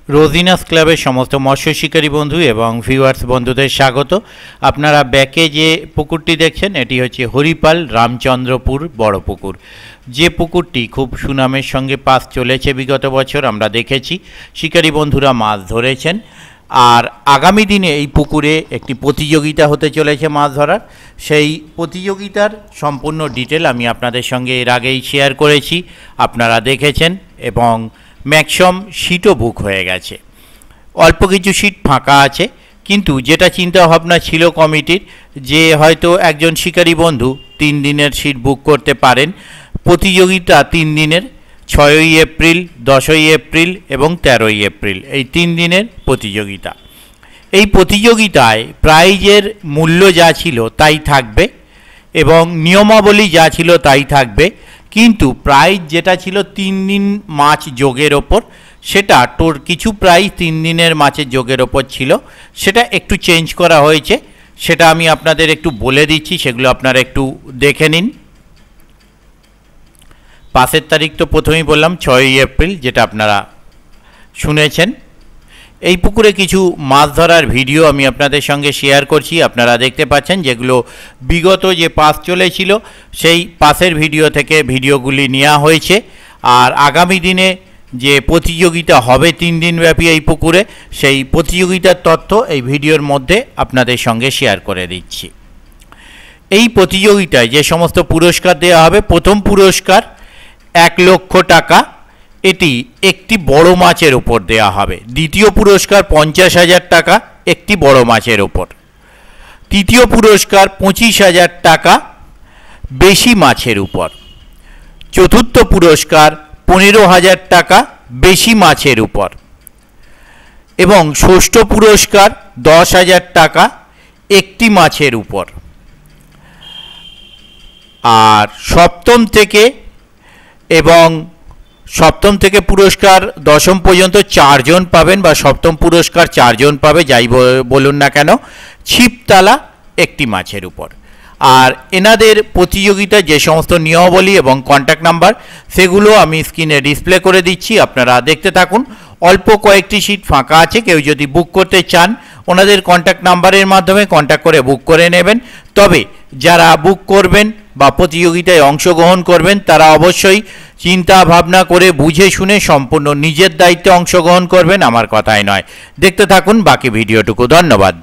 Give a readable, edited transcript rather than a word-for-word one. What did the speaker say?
রোজিনাস ক্লাবের সমস্ত মৎস্য শিকারী বন্ধু এবং ভিউয়ার্স বন্ধুদের স্বাগত। আপনারা ব্যাকে যে পুকুরটি দেখছেন এটি হচ্ছে হরিপাল রামচন্দ্রপুর বড় পুকুর। যে পুকুরটি খুব সুনামের সঙ্গে পাস চলেছে বিগত বছর, আমরা দেখেছি শিকারী বন্ধুরা মাছ ধরেছেন। আর আগামী দিনে এই পুকুরে একটি প্রতিযোগিতা হতে চলেছে মাছ ধরার। সেই প্রতিযোগিতার সম্পূর্ণ ডিটেল আমি আপনাদের সঙ্গে এর আগেই শেয়ার করেছি, আপনারা দেখেছেন এবং ম্যাক্সিমাম সিটও বুক হয়ে গেছে। অল্প কিছু সিট ফাঁকা আছে, কিন্তু যেটা চিন্তা ভাবনা ছিল কমিটির যে হয়তো একজন শিকারী বন্ধু 3 দিনের সিট বুক করতে পারেন। প্রতিযোগিতা 3 দিনের, 6ই এপ্রিল, 10ই এপ্রিল এবং 13ই এপ্রিল, এই 3 দিনের প্রতিযোগিতা। এই প্রতিযোগিতায় প্রাইজের মূল্য যা ছিল তাই থাকবে এবং নিয়মাবলী যা ছিল তাই থাকবে, কিন্তু প্রাইজ যেটা ছিল 3 দিন মাছ যোগের ওপর, সেটা কিছু প্রাইজ 3 দিনের মাছের যোগের ওপর ছিল, সেটা একটু চেঞ্জ করা হয়েছে। সেটা আমি আপনাদের একটু বলে দিচ্ছি, সেগুলো আপনারা একটু দেখে নিন। পাসের তারিখ তো প্রথমেই বললাম 6ই এপ্রিল, যেটা আপনারা শুনেছেন। এই পুকুরে কিছু মাছ ধরার ভিডিও আমি আপনাদের সঙ্গে শেয়ার করছি, আপনারা দেখতে পাচ্ছেন, যেগুলো বিগত যে পাস চলেছিল সেই পাসের ভিডিও থেকে ভিডিওগুলি নেওয়া হয়েছে। আর আগামী দিনে যে প্রতিযোগিতা হবে 3 দিন ব্যাপী এই পুকুরে, সেই প্রতিযোগিতার তথ্য এই ভিডিওর মধ্যে আপনাদের সঙ্গে শেয়ার করে দিচ্ছি। এই প্রতিযোগিতায় যে সমস্ত পুরস্কার দেওয়া হবে, প্রথম পুরস্কার 1 লক্ষ টাকা, এটি একটি বড় মাছের ওপর দেওয়া হবে। দ্বিতীয় পুরস্কার 50,000 টাকা, একটি বড় মাছের ওপর। তৃতীয় পুরস্কার 25,000 টাকা, বেশি মাছের উপর। চতুর্থ পুরস্কার 15,000 টাকা, বেশি মাছের উপর। এবং ষষ্ঠ পুরস্কার 10,000 টাকা, একটি মাছের উপর। আর সপ্তম থেকে পুরস্কার 10ম পর্যন্ত 4 জন পাবেন, বা সপ্তম পুরস্কার 4 জন পাবে, যাই বলুন না কেন, ছিপতলা একটি মাছের উপর। আর এনাদের প্রতিযোগিতা যে সমস্ত নিয়মাবলী এবং কন্ট্যাক্ট নাম্বার, সেগুলো আমি স্ক্রিনে ডিসপ্লে করে দিচ্ছি, আপনারা দেখতে থাকুন। অল্প কয়েকটি সিট ফাঁকা আছে, কেউ যদি বুক করতে চান ওনাদের কন্ট্যাক্ট নাম্বারের মাধ্যমে কন্ট্যাক্ট করে বুক করে নেবেন। তবে যারা বুক করবেন বা প্রতিযোগিতায় অংশগ্রহণ করবেন, তারা অবশ্যই চিন্তা ভাবনা করে বুঝে শুনে সম্পূর্ণ নিজের দায়িত্বে অংশগ্রহণ করবেন, আমার কথাই নয়। দেখতে থাকুন বাকি ভিডিওটুকু। ধন্যবাদ।